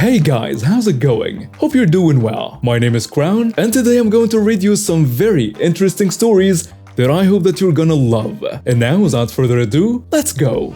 Hey guys, how's it going? Hope you're doing well. My name is Crown, and today I'm going to read you some very interesting stories that I hope that you're gonna love. And now, without further ado, let's go!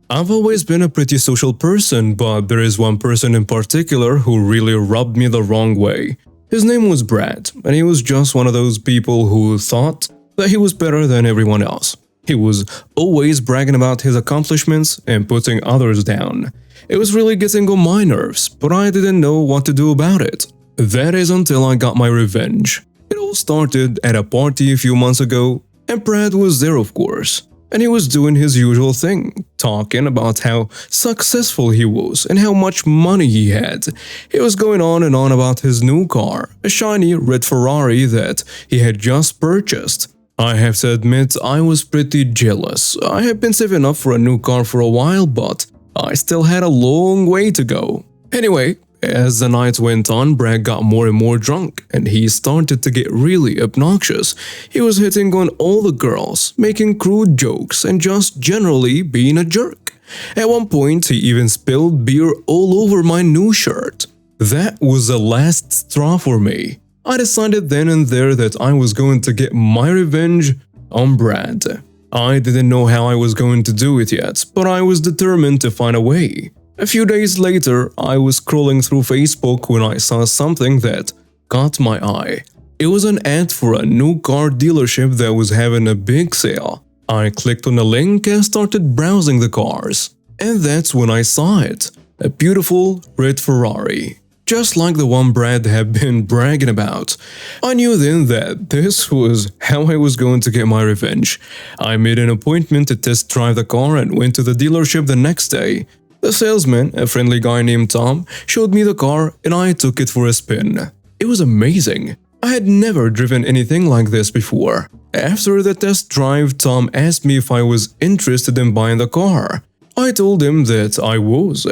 I've always been a pretty social person, but there is one person in particular who really rubbed me the wrong way. His name was Brad, and he was just one of those people who thought that he was better than everyone else. He was always bragging about his accomplishments and putting others down. It was really getting on my nerves, but I didn't know what to do about it. That is until I got my revenge. It all started at a party a few months ago, and Brad was there, of course. And he was doing his usual thing, talking about how successful he was and how much money he had. He was going on and on about his new car, a shiny red Ferrari that he had just purchased. I have to admit, I was pretty jealous. I had been saving up for a new car for a while, but I still had a long way to go. Anyway, as the night went on, Brad got more and more drunk, and he started to get really obnoxious. He was hitting on all the girls, making crude jokes, and just generally being a jerk. At one point, he even spilled beer all over my new shirt. That was the last straw for me. I decided then and there that I was going to get my revenge on Brad. I didn't know how I was going to do it yet, but I was determined to find a way. A few days later, I was scrolling through Facebook when I saw something that caught my eye. It was an ad for a new car dealership that was having a big sale. I clicked on the link and started browsing the cars. And that's when I saw it. A beautiful red Ferrari. Just like the one Brad had been bragging about. I knew then that this was how I was going to get my revenge. I made an appointment to test drive the car and went to the dealership the next day. The salesman, a friendly guy named Tom, showed me the car and I took it for a spin. It was amazing. I had never driven anything like this before. After the test drive, Tom asked me if I was interested in buying the car. I told him that I was,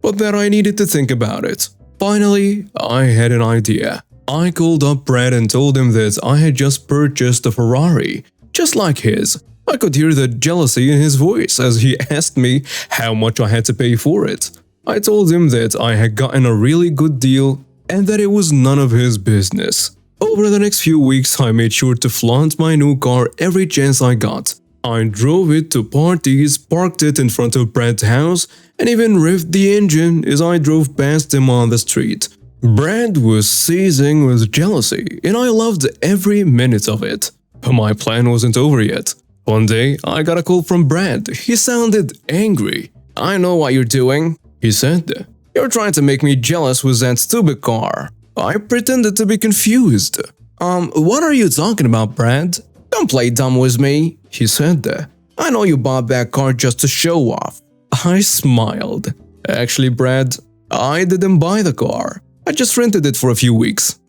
but that I needed to think about it. Finally, I had an idea. I called up Brad and told him that I had just purchased a Ferrari, just like his. I could hear the jealousy in his voice as he asked me how much I had to pay for it. I told him that I had gotten a really good deal and that it was none of his business. Over the next few weeks, I made sure to flaunt my new car every chance I got. I drove it to parties, parked it in front of Brad's house, and even revved the engine as I drove past him on the street. Brad was seething with jealousy, and I loved every minute of it. But my plan wasn't over yet. One day, I got a call from Brad. He sounded angry. "I know what you're doing," he said. "You're trying to make me jealous with that stupid car." I pretended to be confused. What are you talking about, Brad? "Don't play dumb with me," he said. "I know you bought that car just to show off." I smiled. "Actually, Brad, I didn't buy the car. I just rented it for a few weeks."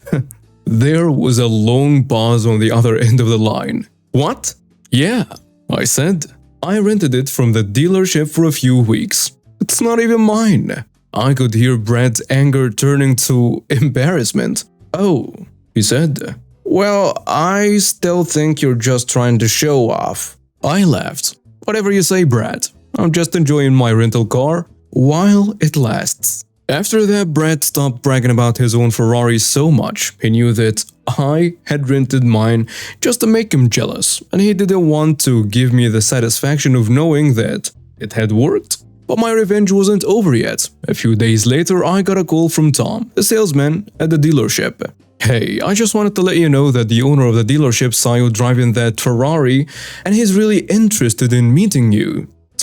There was a long pause on the other end of the line. "What?" "Yeah," I said. "I rented it from the dealership for a few weeks. It's not even mine." I could hear Brad's anger turning to embarrassment. "Oh," he said. "Well, I still think you're just trying to show off." I laughed. "Whatever you say, Brad. I'm just enjoying my rental car while it lasts." After that, Brad stopped bragging about his own Ferrari so much. He knew that I had rented mine just to make him jealous, and he didn't want to give me the satisfaction of knowing that it had worked. But my revenge wasn't over yet. A few days later, I got a call from Tom, the salesman at the dealership. "Hey, I just wanted to let you know that the owner of the dealership saw you driving that Ferrari and he's really interested in meeting you,"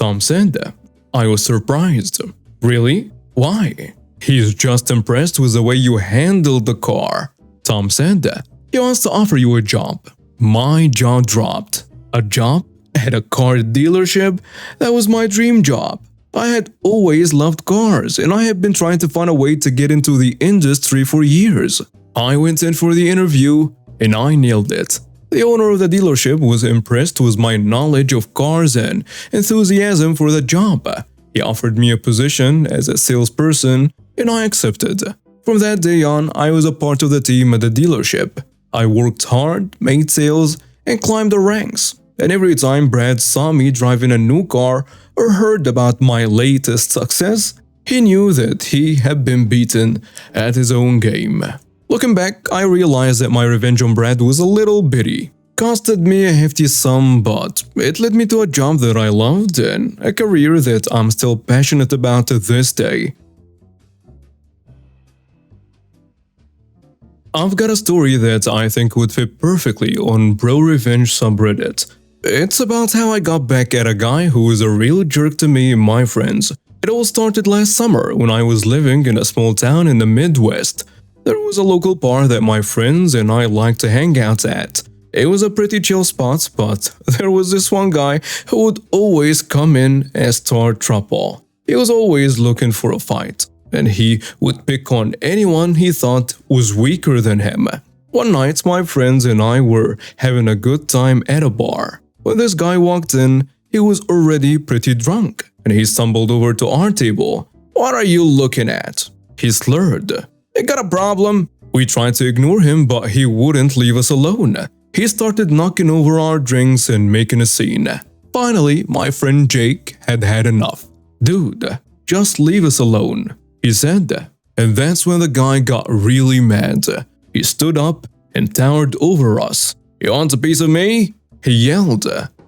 Tom said. I was surprised. "Really? Why?" "He's just impressed with the way you handled the car," Tom said. "He wants to offer you a job." My jaw dropped. A job at a car dealership? That was my dream job. I had always loved cars, and I had been trying to find a way to get into the industry for years. I went in for the interview, and I nailed it. The owner of the dealership was impressed with my knowledge of cars and enthusiasm for the job. He offered me a position as a salesperson, and I accepted. From that day on, I was a part of the team at the dealership. I worked hard, made sales, and climbed the ranks. and every time Brad saw me driving a new car or heard about my latest success, he knew that he had been beaten at his own game. Looking back, I realized that my revenge on Brad was a little bitty. Costed me a hefty sum, but it led me to a job that I loved and a career that I'm still passionate about to this day. I've got a story that I think would fit perfectly on Bro Revenge subreddit. It's about how I got back at a guy who was a real jerk to me and my friends. It all started last summer when I was living in a small town in the Midwest. There was a local bar that my friends and I liked to hang out at. It was a pretty chill spot, but there was this one guy who would always come in and start trouble. He was always looking for a fight, and he would pick on anyone he thought was weaker than him. One night, my friends and I were having a good time at a bar. When this guy walked in, he was already pretty drunk, and he stumbled over to our table. "What are you looking at?" he slurred. "I got a problem." We tried to ignore him, but he wouldn't leave us alone. He started knocking over our drinks and making a scene. Finally, my friend Jake had had enough. "Dude, just leave us alone," he said. And that's when the guy got really mad. He stood up and towered over us. "You want a piece of me?" he yelled.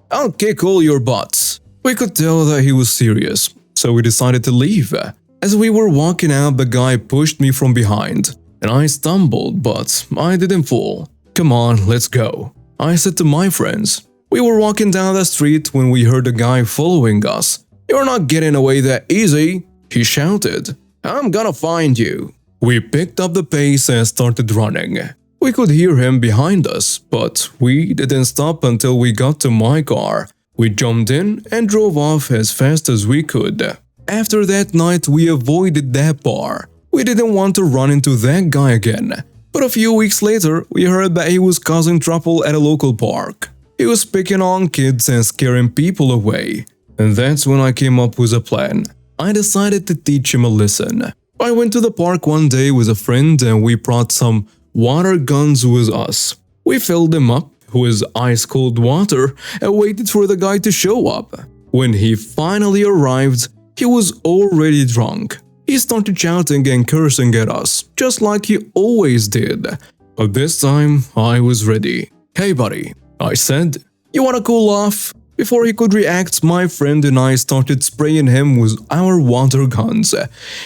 "I'll kick all your butts." We could tell that he was serious, so we decided to leave. As we were walking out, the guy pushed me from behind, and I stumbled, but I didn't fall. "Come on, let's go," I said to my friends. We were walking down the street when we heard a guy following us. "You're not getting away that easy," he shouted. "I'm gonna find you." We picked up the pace and started running. We could hear him behind us, but we didn't stop until we got to my car. We jumped in and drove off as fast as we could. After that night, we avoided that bar. We didn't want to run into that guy again. But a few weeks later, we heard that he was causing trouble at a local park. He was picking on kids and scaring people away. And that's when I came up with a plan. I decided to teach him a lesson. I went to the park one day with a friend and we brought some water guns with us. We filled them up with ice-cold water and waited for the guy to show up. When he finally arrived, he was already drunk. He started shouting and cursing at us, just like he always did. But this time, I was ready. "Hey buddy," I said, "you wanna cool off?" Before he could react, my friend and I started spraying him with our water guns.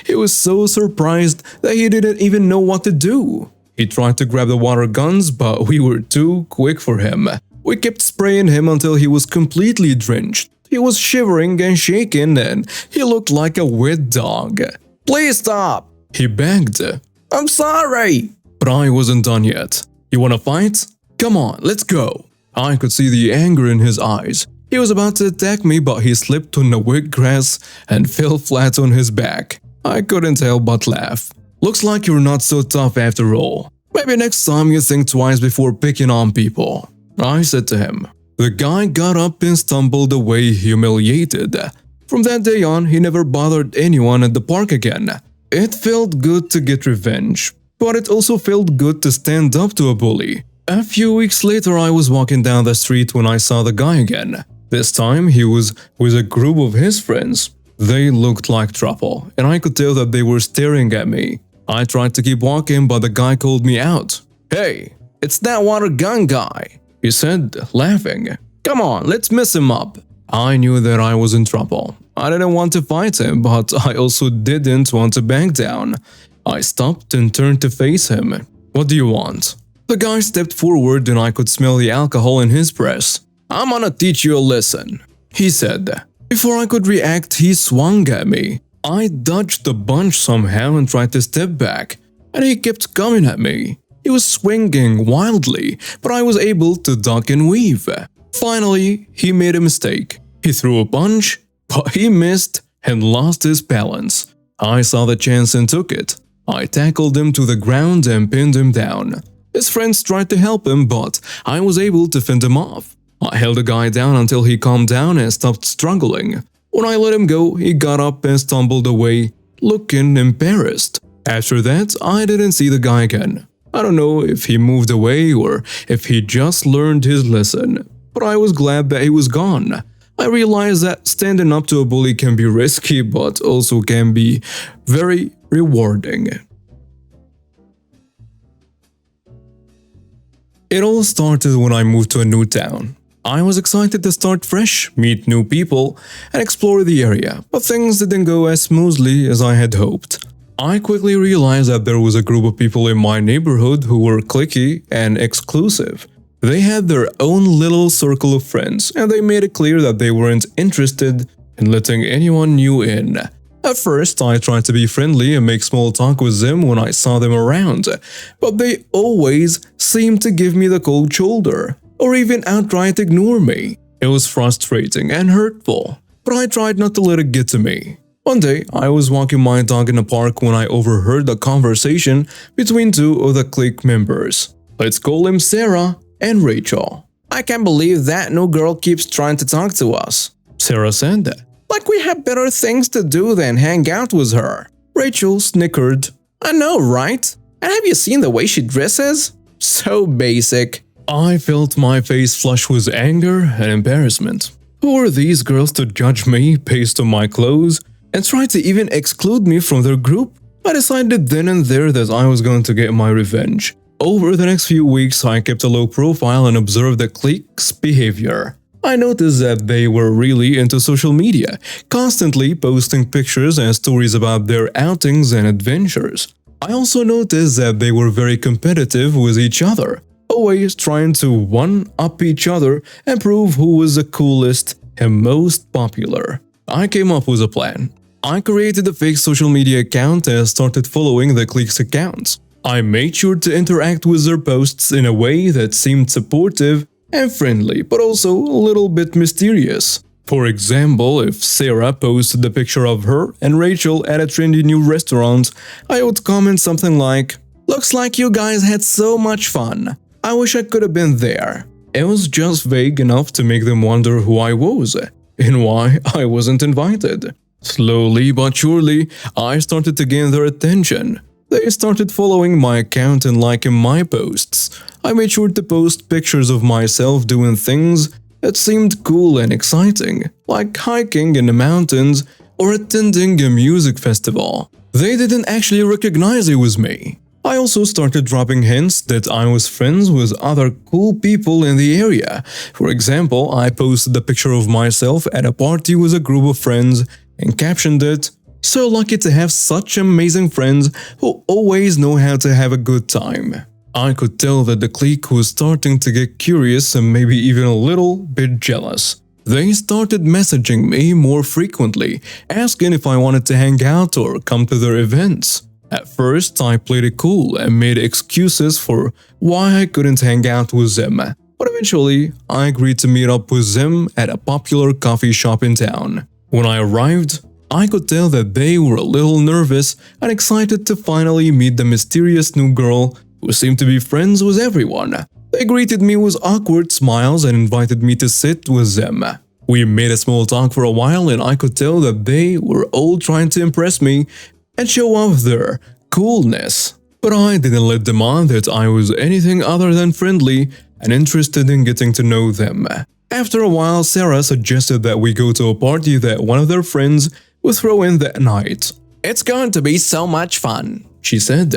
He was so surprised that he didn't even know what to do. He tried to grab the water guns, but we were too quick for him. We kept spraying him until he was completely drenched. He was shivering and shaking, and he looked like a wet dog. "Please stop," he begged. "I'm sorry." But I wasn't done yet. "You wanna fight? Come on, let's go." I could see the anger in his eyes. He was about to attack me, but he slipped on the wet grass and fell flat on his back. I couldn't help but laugh. "Looks like you're not so tough after all. Maybe next time you think twice before picking on people," I said to him. The guy got up and stumbled away humiliated. From that day on, he never bothered anyone at the park again. It felt good to get revenge, but it also felt good to stand up to a bully. A few weeks later, I was walking down the street when I saw the guy again. This time, he was with a group of his friends. They looked like trouble, and I could tell that they were staring at me. I tried to keep walking, but the guy called me out. "Hey, it's that water gun guy," he said, laughing. "Come on, let's mess him up." I knew that I was in trouble. I didn't want to fight him, but I also didn't want to back down. I stopped and turned to face him. "What do you want?" The guy stepped forward and I could smell the alcohol in his breath. "I'm gonna teach you a lesson," he said. Before I could react, he swung at me. I dodged the punch somehow and tried to step back, and he kept coming at me. He was swinging wildly, but I was able to duck and weave. Finally, he made a mistake. He threw a punch, but he missed and lost his balance. I saw the chance and took it. I tackled him to the ground and pinned him down. His friends tried to help him, but I was able to fend him off. I held the guy down until he calmed down and stopped struggling. When I let him go, he got up and stumbled away, looking embarrassed. After that, I didn't see the guy again. I don't know if he moved away or if he just learned his lesson. but I was glad that he was gone. I realized that standing up to a bully can be risky, but also can be very rewarding. It all started when I moved to a new town. I was excited to start fresh, meet new people, and explore the area, but things didn't go as smoothly as I had hoped. I quickly realized that there was a group of people in my neighborhood who were cliquey and exclusive. They had their own little circle of friends, and they made it clear that they weren't interested in letting anyone new in. At first, I tried to be friendly and make small talk with them when I saw them around, but they always seemed to give me the cold shoulder, or even outright ignore me. It was frustrating and hurtful, but I tried not to let it get to me. One day, I was walking my dog in the park when I overheard a conversation between two of the clique members. Let's call them Sarah and Rachel. I can't believe that new girl keeps trying to talk to us, Sarah said. like we have better things to do than hang out with her. Rachel snickered. I know, right? And have you seen the way she dresses? So basic. I felt my face flush with anger and embarrassment. Who are these girls to judge me based on my clothes and try to even exclude me from their group? I decided then and there that I was going to get my revenge. Over the next few weeks, I kept a low profile and observed the clique's behavior. I noticed that they were really into social media, constantly posting pictures and stories about their outings and adventures. I also noticed that they were very competitive with each other, always trying to one-up each other and prove who was the coolest and most popular. I came up with a plan. I created a fake social media account and started following the clique's accounts. I made sure to interact with their posts in a way that seemed supportive and friendly, but also a little bit mysterious. For example, if Sarah posted a picture of her and Rachel at a trendy new restaurant, I would comment something like, "Looks like you guys had so much fun. I wish I could have been there." It was just vague enough to make them wonder who I was and why I wasn't invited. Slowly but surely, I started to gain their attention. They started following my account and liking my posts. I made sure to post pictures of myself doing things that seemed cool and exciting, like hiking in the mountains or attending a music festival. They didn't actually recognize it was me. I also started dropping hints that I was friends with other cool people in the area. For example, I posted a picture of myself at a party with a group of friends and captioned it, "So lucky to have such amazing friends who always know how to have a good time." I could tell that the clique was starting to get curious and maybe even a little bit jealous. They started messaging me more frequently, asking if I wanted to hang out or come to their events. At first, I played it cool and made excuses for why I couldn't hang out with them, but eventually, I agreed to meet up with them at a popular coffee shop in town. When I arrived, I could tell that they were a little nervous and excited to finally meet the mysterious new girl who seemed to be friends with everyone. They greeted me with awkward smiles and invited me to sit with them. We made a small talk for a while and I could tell that they were all trying to impress me and show off their coolness. But I didn't let them on that I was anything other than friendly and interested in getting to know them. After a while, Sarah suggested that we go to a party that one of their friends would throw in that night. It's going to be so much fun, she said.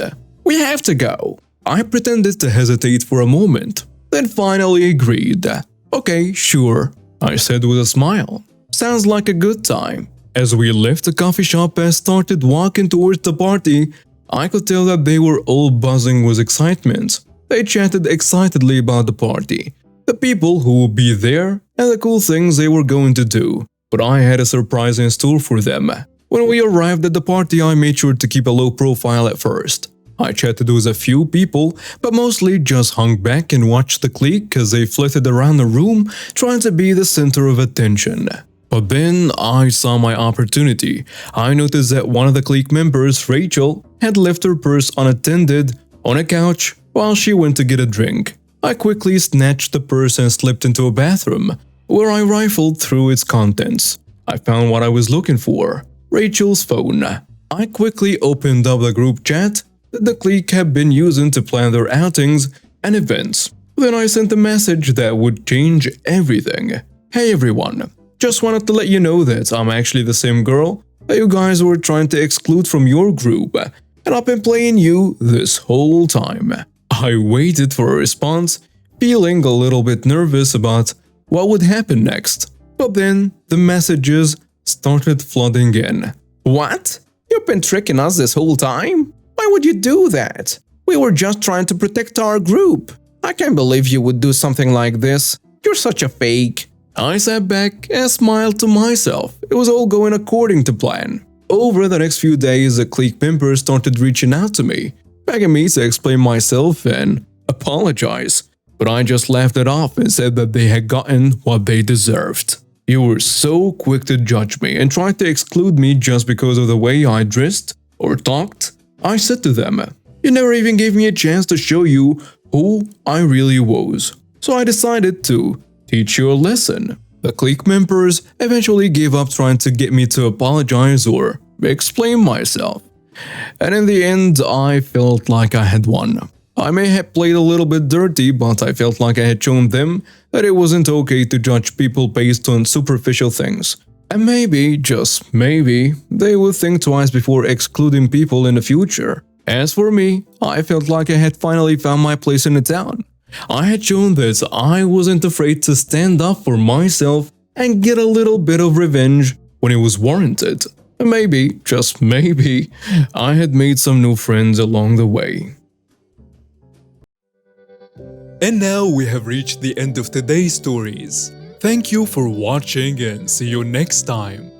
We have to go. I pretended to hesitate for a moment, then finally agreed. Okay, sure, I said with a smile. Sounds like a good time. As we left the coffee shop and started walking towards the party, I could tell that they were all buzzing with excitement. They chatted excitedly about the party, the people who would be there, and the cool things they were going to do. But I had a surprise in store for them. When we arrived at the party, I made sure to keep a low profile at first. I chatted with a few people, but mostly just hung back and watched the clique as they flitted around the room, trying to be the center of attention. But then I saw my opportunity. I noticed that one of the clique members, Rachel, had left her purse unattended on a couch while she went to get a drink. I quickly snatched the purse and slipped into a bathroom, where I rifled through its contents. I found what I was looking for, Rachel's phone. I quickly opened up the group chat that the clique had been using to plan their outings and events. Then I sent a message that would change everything. Hey everyone, just wanted to let you know that I'm actually the same girl that you guys were trying to exclude from your group, and I've been playing you this whole time. I waited for a response, feeling a little bit nervous about what would happen next. But then the messages started flooding in. What? You've been tricking us this whole time? Why would you do that? We were just trying to protect our group. I can't believe you would do something like this. You're such a fake. I sat back and smiled to myself. It was all going according to plan. Over the next few days, the clique members started reaching out to me, begging me to explain myself and apologize. But I just laughed it off and said that they had gotten what they deserved. You were so quick to judge me and try to exclude me just because of the way I dressed or talked. I said to them, you never even gave me a chance to show you who I really was. So I decided to teach you a lesson. The clique members eventually gave up trying to get me to apologize or explain myself. And in the end, I felt like I had won. I may have played a little bit dirty, but I felt like I had shown them that it wasn't okay to judge people based on superficial things. And maybe, just maybe, they would think twice before excluding people in the future. As for me, I felt like I had finally found my place in the town. I had shown that I wasn't afraid to stand up for myself and get a little bit of revenge when it was warranted. And maybe, just maybe, I had made some new friends along the way. And now we have reached the end of today's stories. Thank you for watching and see you next time.